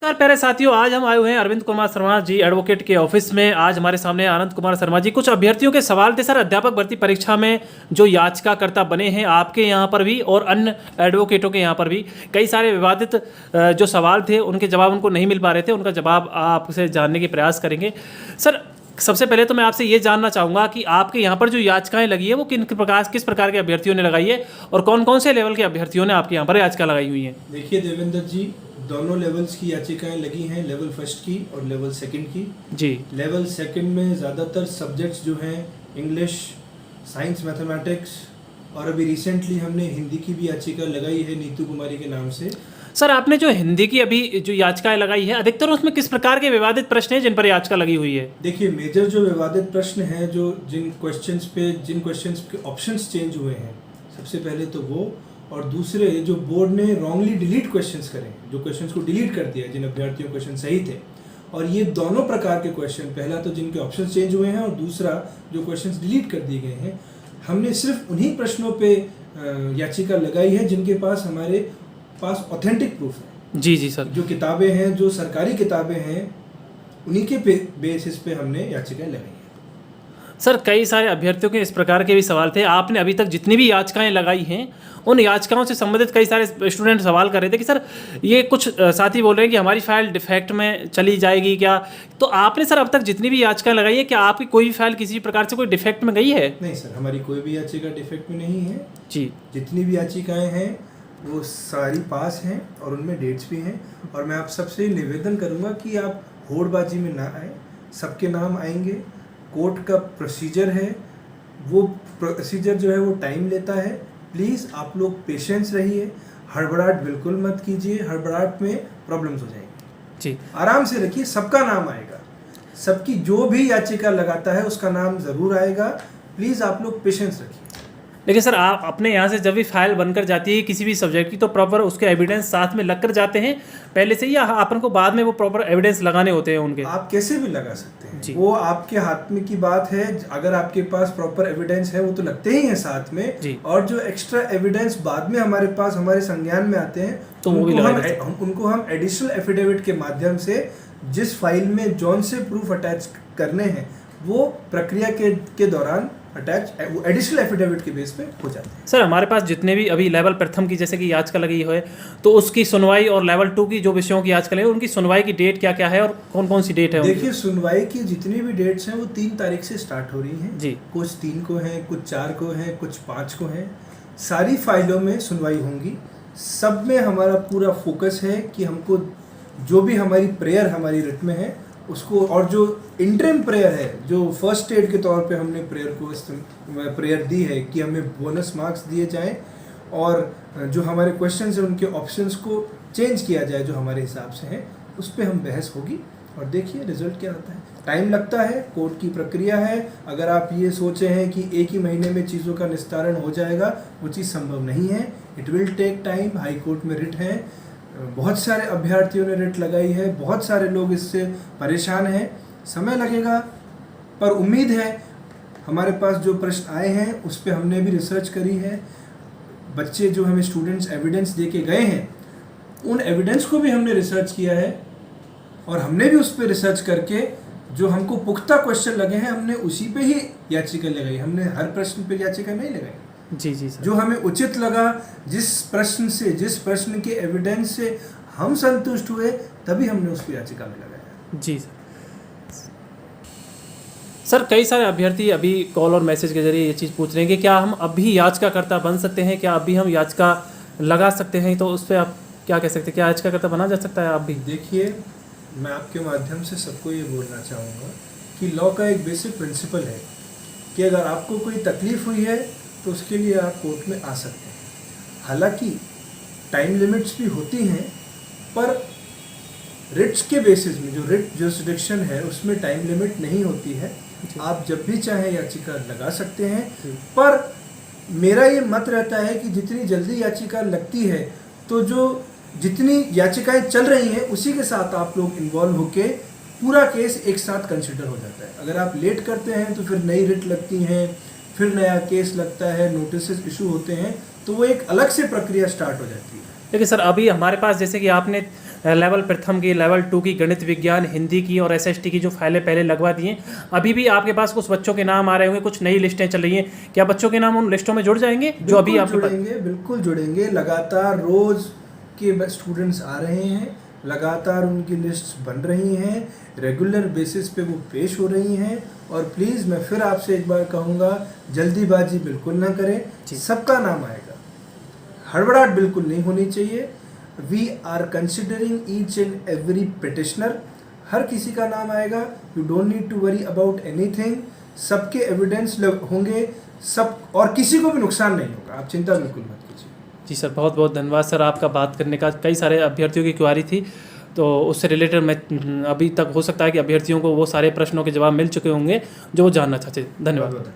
नमस्कार प्यारे साथियों, आज हम आए हुए हैं अरविंद कुमार शर्मा जी एडवोकेट के ऑफिस में। आज हमारे सामने आनंद कुमार शर्मा जी। कुछ अभ्यर्थियों के सवाल थे सर, अध्यापक भर्ती परीक्षा में जो याचिकाकर्ता बने हैं आपके यहाँ पर भी और अन्य एडवोकेटों के यहाँ पर भी कई सारे विवादित जो सवाल थे उनके जवाब उनको नहीं मिल पा रहे थे। उनका जवाब आपसे जानने के प्रयास करेंगे। सर सबसे पहले तो मैं आपसे ये जानना चाहूँगा कि आपके यहाँ पर जो याचिकाएं लगी है वो किस प्रकार के अभ्यर्थियों ने लगाई है और कौन कौन से लेवल के अभ्यर्थियों ने आपके यहाँ पर याचिका लगाई हुई है? देखिए देवेंद्र जी, दोनों लेवल्स की याचिकाएं लगी हैं, लेवल फर्स्ट की और लेवल सेकंड की जी। लेवल सेकंड में ज़्यादातर सब्जेक्ट्स जो हैं इंग्लिश, साइंस, मैथमेटिक्स और अभी रिसेंटली हमने हिंदी की भी याचिका लगाई है नीतू कुमारी के नाम से। सर आपने जो हिंदी की अभी जो याचिकाएं लगाई है अधिकतर उसमें किस प्रकार के विवादित प्रश्न हैं जिन पर याचिका लगी हुई है? देखिए मेजर जो विवादित प्रश्न हैं, जो जिन क्वेश्चंस के ऑप्शंस चेंज हुए हैं, सबसे पहले तो वो, और दूसरे जो बोर्ड ने रॉन्गली डिलीट क्वेश्चंस करे, जो क्वेश्चंस को डिलीट कर दिया जिन अभ्यर्थियों क्वेश्चन सही थे। और ये दोनों प्रकार के क्वेश्चन, पहला तो जिनके ऑप्शंस चेंज हुए हैं और दूसरा जो क्वेश्चंस डिलीट कर दिए गए हैं, हमने सिर्फ उन्हीं प्रश्नों पे याचिका लगाई है जिनके पास हमारे पास ऑथेंटिक प्रूफ है। जी जी सर। जो किताबें हैं, जो सरकारी किताबें हैं, उन्हीं के बेसिस पे हमने याचिकाएं लगाई हैं। सर कई सारे अभ्यर्थियों के इस प्रकार के भी सवाल थे। आपने अभी तक जितनी भी याचिकाएं लगाई हैं उन याचिकाओं से संबंधित कई सारे स्टूडेंट सवाल कर रहे थे कि सर ये कुछ साथी बोल रहे हैं कि हमारी फाइल डिफेक्ट में चली जाएगी क्या? तो आपने सर अब तक जितनी भी याचिकाएं लगाई है, क्या आपकी कोई भी फाइल किसी प्रकार से कोई डिफेक्ट में गई है? नहीं सर, हमारी कोई भी याचिका डिफेक्ट में नहीं है जी। जितनी भी याचिकाएं हैं वो सारी पास हैं और उनमें डेट्स भी हैं। और मैं आप सबसे निवेदन करूंगा कि आप होड़बाजी में ना आए, सबके नाम आएंगे। कोर्ट का प्रोसीजर है, वो प्रोसीजर जो है वो टाइम लेता है। प्लीज़ आप लोग पेशेंस रहिए, हड़बड़ाहट बिल्कुल मत कीजिए, हड़बड़ाहट में प्रॉब्लम्स हो जाएंगी। जी, आराम से रखिए, सबका नाम आएगा, सबकी जो भी याचिका लगाता है उसका नाम ज़रूर आएगा। प्लीज़ आप लोग पेशेंस रखिए। लेकिन सर आप अपने यहाँ से जब भी फाइल बनकर जाती है किसी भी सब्जेक्ट की तो प्रॉपर उसके एविडेंस साथ में लग कर जाते हैं पहले से, या अपन को बाद में वो प्रॉपर एविडेंस लगाने होते हैं उनके? आप कैसे भी लगा सकते हैं, वो आपके हाथ में की बात है। अगर आपके पास प्रॉपर एविडेंस है वो तो लगते ही हैं साथ में जी। और जो एक्स्ट्रा एविडेंस बाद में हमारे पास हमारे संज्ञान में आते हैं तो उनको हम एडिशनल एफिडेविट के माध्यम से जिस फाइल में जौन से प्रूफ अटैच करने हैं वो प्रक्रिया के दौरान अटैच वो एडिशनल एफिडेविट के बेस पे हो जाते हैं। सर हमारे पास जितने भी अभी लेवल प्रथम की जैसे कि याचिका लगी है तो उसकी सुनवाई, और लेवल 2 की जो विषयों की याचिका लगी उनकी सुनवाई की डेट क्या क्या है और कौन कौन सी डेट है? देखिए सुनवाई की जितनी भी डेट्स हैं वो 3 तारीख से स्टार्ट हो रही हैं जी। कुछ 3 को हैं, कुछ 4 को हैं, कुछ 5 को हैं। सारी फाइलों में सुनवाई होंगी। सब में हमारा पूरा फोकस है कि हमको जो भी हमारी प्रेयर हमारी रिट में है उसको, और जो इंटरिम प्रेयर है, जो फर्स्ट एड के तौर पे हमने प्रेयर दी है कि हमें बोनस मार्क्स दिए जाएं और जो हमारे क्वेश्चंस हैं उनके ऑप्शंस को चेंज किया जाए जो हमारे हिसाब से है, उस पर हम बहस होगी। और देखिए रिजल्ट क्या आता है। टाइम लगता है, कोर्ट की प्रक्रिया है। अगर आप ये सोचे हैं कि एक ही महीने में चीज़ों का निस्तारण हो जाएगा, वो चीज़ संभव नहीं है। It will take time. High court में रिट है, बहुत सारे अभ्यर्थियों ने रिट लगाई है, बहुत सारे लोग इससे परेशान हैं, समय लगेगा। पर उम्मीद है हमारे पास जो प्रश्न आए हैं उस पर हमने भी रिसर्च करी है। बच्चे जो हमें स्टूडेंट्स एविडेंस दे के गए हैं उन एविडेंस को भी हमने रिसर्च किया है और हमने भी उस पर रिसर्च करके जो हमको पुख्ता क्वेश्चन लगे हैं हमने उसी पे ही याचिका लगाई। हमने हर प्रश्न पे याचिका नहीं लगाई जी जी सर। जो हमें उचित लगा, जिस प्रश्न के एविडेंस से हम संतुष्ट हुए तभी हमने उसको याचिका में लगाया। जी सर। सर कई सारे अभ्यर्थी अभी कॉल और मैसेज के जरिए ये चीज़ पूछ रहे हैं कि क्या हम अभी याचिकाकर्ता बन सकते हैं, क्या अभी हम याचिका लगा सकते हैं? तो उस पर आप क्या कह सकते हैं, क्या याचिकाकर्ता बना जा सकता है आप भी? देखिए मैं आपके माध्यम से सबको ये बोलना चाहूँगा कि लॉ का एक बेसिक प्रिंसिपल है कि अगर आपको कोई तकलीफ हुई है तो उसके लिए आप कोर्ट में आ सकते हैं। हालांकि टाइम लिमिट्स भी होती हैं, पर रिट्स के बेसिस में जो रिट जुरिसडिक्शन है उसमें टाइम लिमिट नहीं होती है। आप जब भी चाहें याचिका लगा सकते हैं। पर मेरा ये मत रहता है कि जितनी जल्दी याचिका लगती है तो जो जितनी याचिकाएं चल रही हैं उसी के साथ आप लोग इन्वॉल्व होके पूरा केस एक साथ कंसिडर हो जाता है। अगर आप लेट करते हैं तो फिर नई रिट लगती हैं, फिर नया केस लगता है, नोटिस इशू होते हैं, तो वो एक अलग से प्रक्रिया स्टार्ट हो जाती है। देखिए सर अभी हमारे पास जैसे कि आपने लेवल प्रथम की, लेवल 2 की, गणित विज्ञान, हिंदी की और SST की जो फाइलें पहले लगवा दी हैं, अभी भी आपके पास कुछ बच्चों के नाम आ रहे होंगे, कुछ नई लिस्टें चल रही हैं, क्या बच्चों के नाम उन लिस्टों में जुड़ जाएंगे जो अभी आप जुड़ेंगे? बिल्कुल जुड़ेंगे। लगातार रोज के स्टूडेंट्स आ रहे हैं, लगातार उनकी लिस्ट बन रही हैं, रेगुलर बेसिस पे वो पेश हो रही हैं। और प्लीज़ मैं फिर आपसे एक बार कहूँगा, जल्दीबाजी बिल्कुल ना करें, सबका नाम आएगा, हड़बड़ाहट बिल्कुल नहीं होनी चाहिए। We are considering each and every petitioner, हर किसी का नाम आएगा। You don't need to worry about anything, सबके एविडेंस होंगे, सब, और किसी को भी नुकसान नहीं होगा, आप चिंता बिल्कुल मत कीजिए। जी सर, बहुत बहुत धन्यवाद सर आपका बात करने का। कई सारे अभ्यर्थियों की क्वारी थी, तो उससे रिलेटेड मैं अभी तक हो सकता है कि अभ्यर्थियों को वो सारे प्रश्नों के जवाब मिल चुके होंगे जो वो जानना चाहते। धन्यवाद।